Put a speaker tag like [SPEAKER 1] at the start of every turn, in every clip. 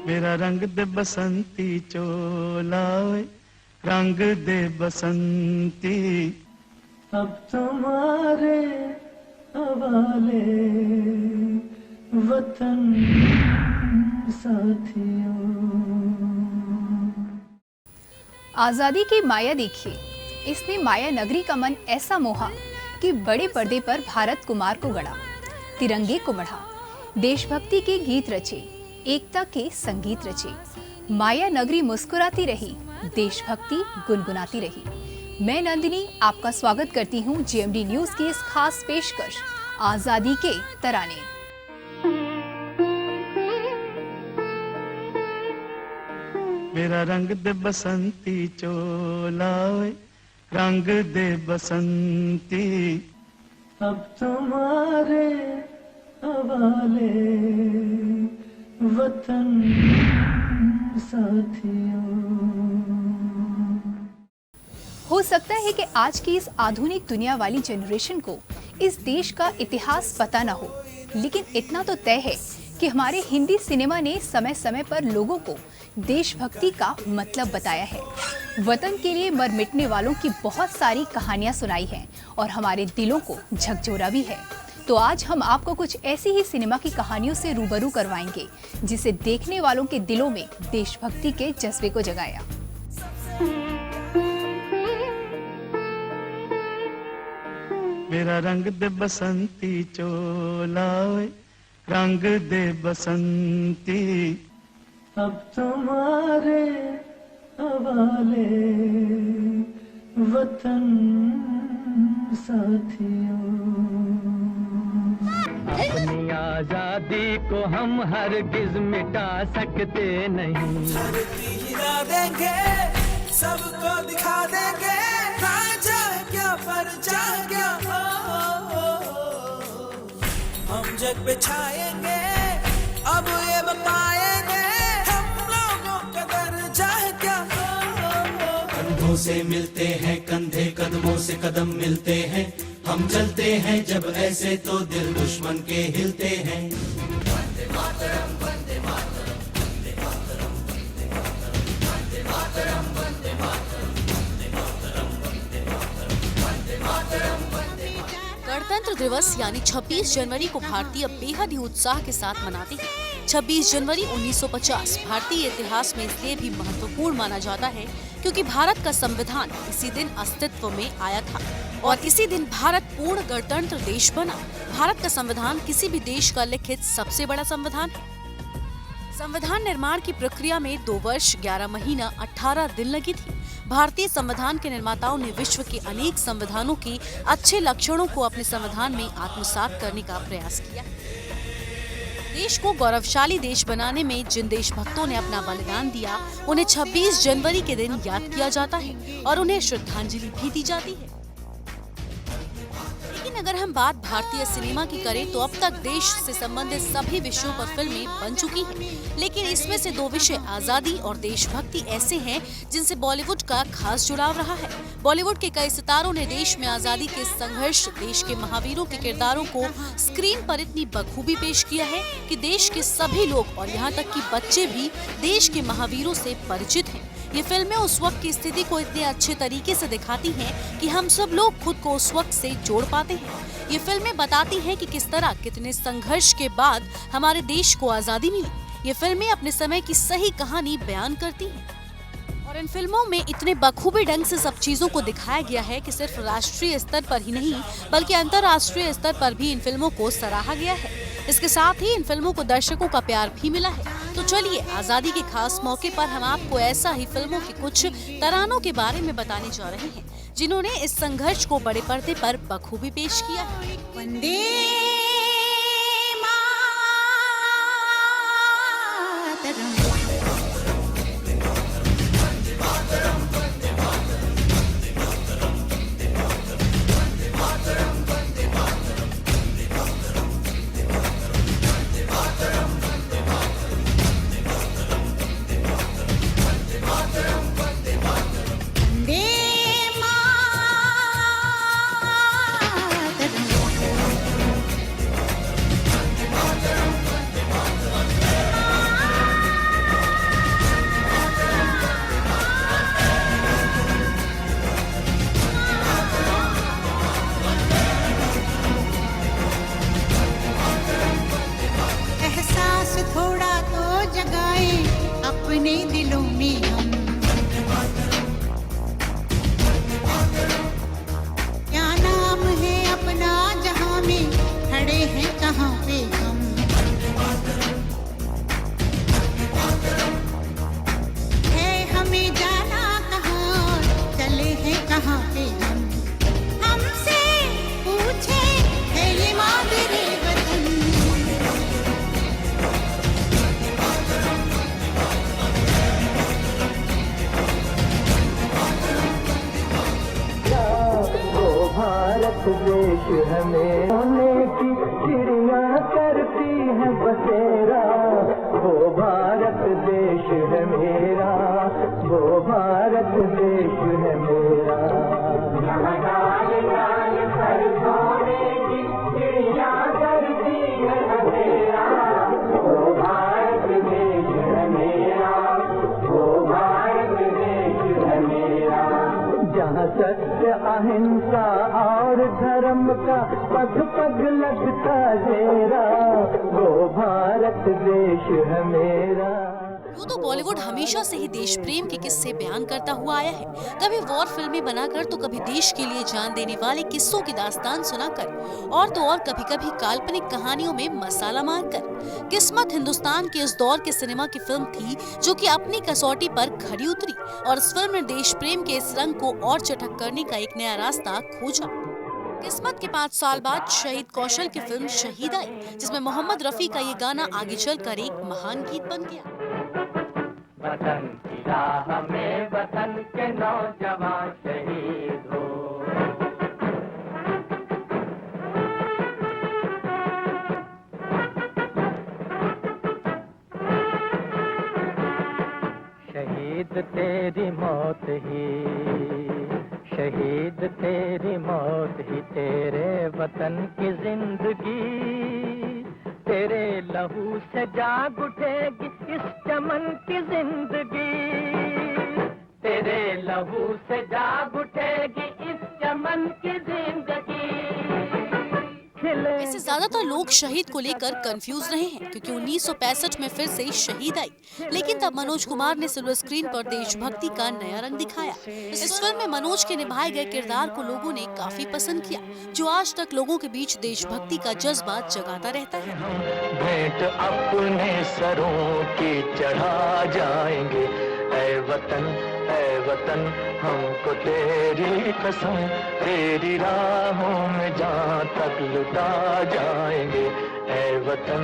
[SPEAKER 1] मेरा रंग दे बसंती चोला ओए, रंग दे बसंती। अब तुम्हारे हवाले वतन साथियों।
[SPEAKER 2] आजादी की माया देखिए, इसने माया नगरी का मन ऐसा मोहा कि बड़े पर्दे पर भारत कुमार को गढ़ा, तिरंगे को मढ़ा, देशभक्ति के गीत रचे, एकता के संगीत रचे। माया नगरी मुस्कुराती रही, देशभक्ति गुनगुनाती रही। मैं नंदिनी आपका स्वागत करती हूँ जीएमडी न्यूज की इस खास पेशकश आजादी के तराने।
[SPEAKER 1] मेरा रंग दे बसंती चोला ओए, रंग दे बसंती। अब तुम्हारे हवाले वतन साथियों।
[SPEAKER 2] हो सकता है कि आज की इस आधुनिक दुनिया वाली जनरेशन को इस देश का इतिहास पता न हो, लेकिन इतना तो तय है कि हमारे हिंदी सिनेमा ने समय समय पर लोगों को देशभक्ति का मतलब बताया है। वतन के लिए मर मिटने वालों की बहुत सारी कहानियां सुनाई हैं और हमारे दिलों को झकझोरा भी है। तो आज हम आपको कुछ ऐसी ही सिनेमा की कहानियों से रूबरू करवाएंगे जिसे देखने वालों के दिलों में देशभक्ति के जज्बे को जगाया।
[SPEAKER 1] मेरा रंग दे बसंती चोला ओए, रंग दे बसंती। अब तुम्हारे हवाले वतन साथियों। अपनी आजादी को हम हरगिज मिटा सकते नहीं।
[SPEAKER 3] धरती हिला देंगे, सबको दिखा देंगे, ना चाहे क्या पर चाहे क्या हम जग पे छाएंगे, अब ये बताएंगे हम लोगों का दर्जा है क्या।
[SPEAKER 4] कंधों से मिलते हैं कंधे, कदमों से कदम मिलते हैं, हम चलते हैं जब ऐसे तो दिल दुश्मन के हिलते हैं। वंदे मातरम, वंदे मातरम, वंदे मातरम, वंदे मातरम, वंदे मातरम, वंदे मातरम, वंदे मातरम, वंदे मातरम, वंदे मातरम।
[SPEAKER 5] गणतंत्र दिवस यानी 26 जनवरी को भारतीय बेहद ही उत्साह के साथ मनाते हैं। 26 जनवरी 1950 भारतीय इतिहास में इसलिए भी महत्वपूर्ण माना जाता है क्योंकि भारत का संविधान इसी दिन अस्तित्व में आया था और इसी दिन भारत पूर्ण गणतंत्र देश बना। भारत का संविधान किसी भी देश का लिखित सबसे बड़ा संविधान है। संविधान निर्माण की प्रक्रिया में 2 वर्ष 11 महीना 18 दिन लगी थी। भारतीय संविधान के निर्माताओं ने विश्व के अनेक संविधानों के अच्छे लक्षणों को अपने संविधान में आत्मसात करने का प्रयास किया। देश को गौरवशाली देश बनाने में जिन देशभक्तों ने अपना बलिदान दिया, उन्हें 26 जनवरी के दिन याद किया जाता है और उन्हें श्रद्धांजलि भी दी जाती है। लेकिन अगर हम बात भारतीय सिनेमा की करें तो अब तक देश से संबंधित सभी विषयों पर फिल्में बन चुकी हैं। लेकिन इसमें से 2 विषय आजादी और देशभक्ति ऐसे हैं जिनसे बॉलीवुड का खास जुड़ाव रहा है। बॉलीवुड के कई सितारों ने देश में आजादी के संघर्ष, देश के महावीरों के किरदारों को स्क्रीन पर इतनी बखूबी पेश किया है कि देश के सभी लोग और यहाँ तक कि बच्चे भी देश के महावीरों से परिचित हैं। ये फिल्में उस वक्त की स्थिति को इतने अच्छे तरीके से दिखाती हैं कि हम सब लोग खुद को उस वक्त से जोड़ पाते हैं। ये फिल्में बताती हैं कि किस तरह कितने संघर्ष के बाद हमारे देश को आजादी मिली। ये फिल्में अपने समय की सही कहानी बयान करती हैं और इन फिल्मों में इतने बखूबी ढंग से सब चीजों को दिखाया गया है कि सिर्फ राष्ट्रीय स्तर पर ही नहीं बल्कि अंतर्राष्ट्रीय स्तर पर भी इन फिल्मों को सराहा गया है। इसके साथ ही इन फिल्मों को दर्शकों का प्यार भी मिला है। तो चलिए आजादी के खास मौके पर हम आपको ऐसा ही फिल्मों के कुछ तरानों के बारे में बताने जा रहे हैं जिन्होंने इस संघर्ष को बड़े पर्दे पर बखूबी पेश किया है।
[SPEAKER 6] वंदे कहाँ पे हम, है हमें जाना कहाँ, चले हैं कहाँ पे हम, हमसे पूछे है ये मादरे वतन।
[SPEAKER 1] वो भारत देश है मेरे की चिड़िया करती है बसेरा, वो भारत देश है मेरा, वो भारत देश है मेरा। चिड़िया करती है बसेरा, वो भारत देश है मेरा, वो भारत देश है मेरा। जहाँ सत्य अहिंसा और धर्म का पग पग लगता घेरा, वो भारत देश है मेरा।
[SPEAKER 5] यूँ तो बॉलीवुड हमेशा से ही देश प्रेम के किस्से बयान करता हुआ आया है, कभी वॉर फिल्में बनाकर तो कभी देश के लिए जान देने वाले किस्सों की दास्तान सुनाकर, और तो और कभी कभी काल्पनिक कहानियों में मसाला मारकर। किस्मत हिंदुस्तान के इस दौर के सिनेमा की फिल्म थी जो कि अपनी कसौटी पर खरी उतरी और इस फिल्म ने देश प्रेम के इस रंग को और चटक करने का एक नया रास्ता खोजा। किस्मत के 5 साल बाद शहीद कौशल की फिल्म शहीद आई, जिसमें मोहम्मद रफी का ये गाना आगे चलकर एक महान गीत बन गया।
[SPEAKER 1] वतन की राह में वतन के नौजवान शहीद हो, शहीद तेरी मौत ही, शहीद तेरी मौत ही तेरे वतन की जिंदगी, तेरे लहू से जाग उठेगी इस चमन की जिंदगी, तेरे लहू से जाग उठेगी इस चमन की जिंदगी।
[SPEAKER 5] वैसे ज्यादातर लोग शहीद को लेकर कंफ्यूज रहे हैं क्योंकि 1965 में फिर से शहीद आई, लेकिन तब मनोज कुमार ने सिल्वर स्क्रीन पर देशभक्ति का नया रंग दिखाया। इस फिल्म में मनोज के निभाए गए किरदार को लोगों ने काफी पसंद किया, जो आज तक लोगों के बीच देशभक्ति का जज्बा जगाता रहता है।
[SPEAKER 1] भेंट अपने सरों की चढ़ा जाएंगे, ऐ वतन हमको तेरी कसम, तेरी राहों में जहाँ तक लुटा जाएंगे, ऐ वतन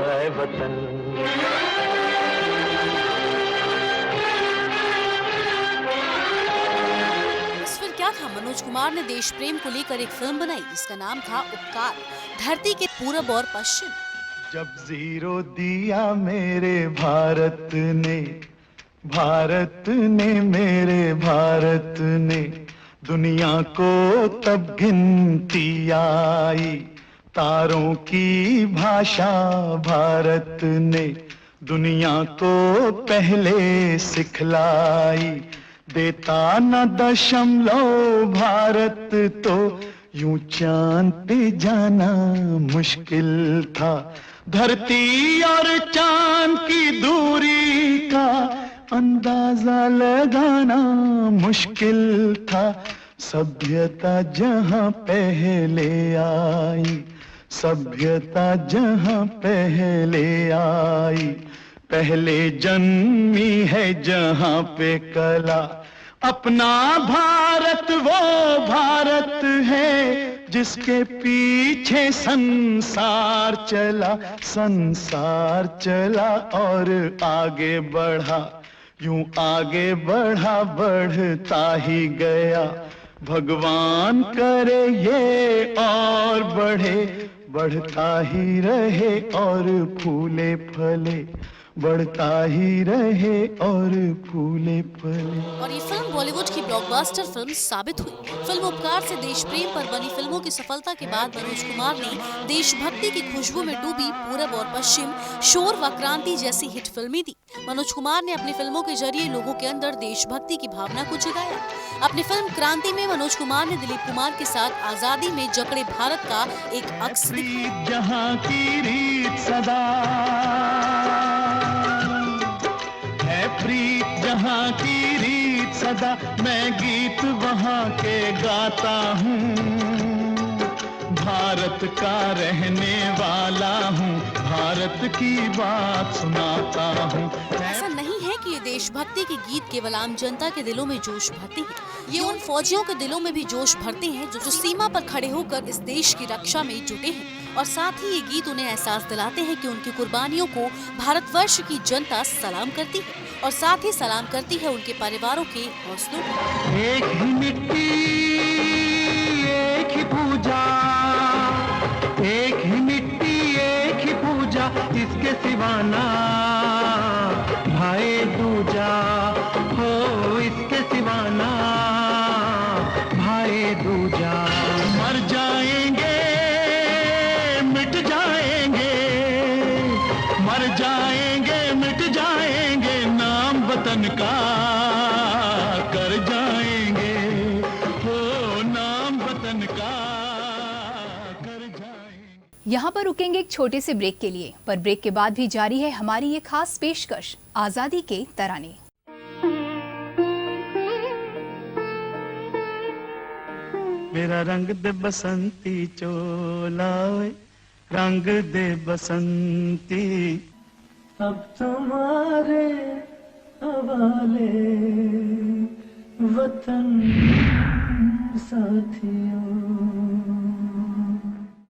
[SPEAKER 1] ऐ वतन।
[SPEAKER 5] फिर क्या था, मनोज कुमार ने देश प्रेम को लेकर एक फिल्म बनाई जिसका नाम था उपकार, धरती के पूरब और पश्चिम।
[SPEAKER 7] जब जीरो दिया मेरे भारत ने, भारत ने मेरे भारत ने, दुनिया को तब गिनती आई, तारों की भाषा भारत ने दुनिया को पहले सिखलाई, देता न दशमलव भारत तो यूं चांद पे जाना मुश्किल था, धरती और चांद की दूरी का अंदाजा लगाना मुश्किल था, सभ्यता जहां पहले आई, सभ्यता जहां पहले आई, पहले जन्मी है जहां पे कला, अपना भारत वो भारत है जिसके पीछे संसार चला, संसार चला और आगे बढ़ा, यूं आगे बढ़ा बढ़ता ही गया, भगवान करे ये और बढ़े, बढ़ता ही रहे और फूले फले, बढ़ता ही रहे और फूले फले।
[SPEAKER 5] और ये फिल्म बॉलीवुड की ब्लॉकबस्टर फिल्म साबित हुई। फिल्म उपकार से देश प्रेम पर बनी फिल्मों की सफलता के बाद मनोज कुमार ने देशभक्ति की खुशबू में डूबी पूरब और पश्चिम, शोर व क्रांति जैसी हिट फिल्में दी। मनोज कुमार ने अपनी फिल्मों के जरिए लोगों के अंदर देशभक्ति की भावना को जगाया। अपनी फिल्म क्रांति में मनोज कुमार ने दिलीप कुमार के साथ आजादी में जकड़े भारत का एक अक्स दिखाया।
[SPEAKER 7] जहाँ की रीत सदा है प्रीत, जहाँ की रीत सदा, मैं गीत वहाँ के गाता हूँ, भारत का रहने वाला हूँ, भारत की बात सुनाता हूँ।
[SPEAKER 5] ऐसा नहीं है कि ये देशभक्ति के गीत केवल आम जनता के दिलों में जोश भरते हैं, ये उन फौजियों के दिलों में भी जोश भरते हैं जो सीमा पर खड़े होकर इस देश की रक्षा में जुटे हैं। और साथ ही ये गीत उन्हें एहसास दिलाते हैं कि उनकी कुर्बानियों को भारतवर्ष की जनता सलाम करती है और साथ ही सलाम करती है उनके परिवारों के हौसलों को।
[SPEAKER 7] एक ही मिट्टी, एक ही पूजा, एक ही मिट्टी, एक ही पूजा, इसके सिवाना भाई दूजा हो, इसके सिवाना भाई दूजा। मर जाएंगे, मिट जाएंगे, मर जाएंगे, मिट जाएंगे, नाम वतन का कर जाएंगे, हो नाम वतन का कर जाएंगे।
[SPEAKER 2] यहाँ पर रुकेंगे एक छोटे से ब्रेक के लिए, पर ब्रेक के बाद भी जारी है हमारी ये खास पेशकश आजादी के तराने।
[SPEAKER 7] मेरा रंग दे बसंती चोला, रंग दे बसंती, अब तुम्हारे हवाले वतन साथियों।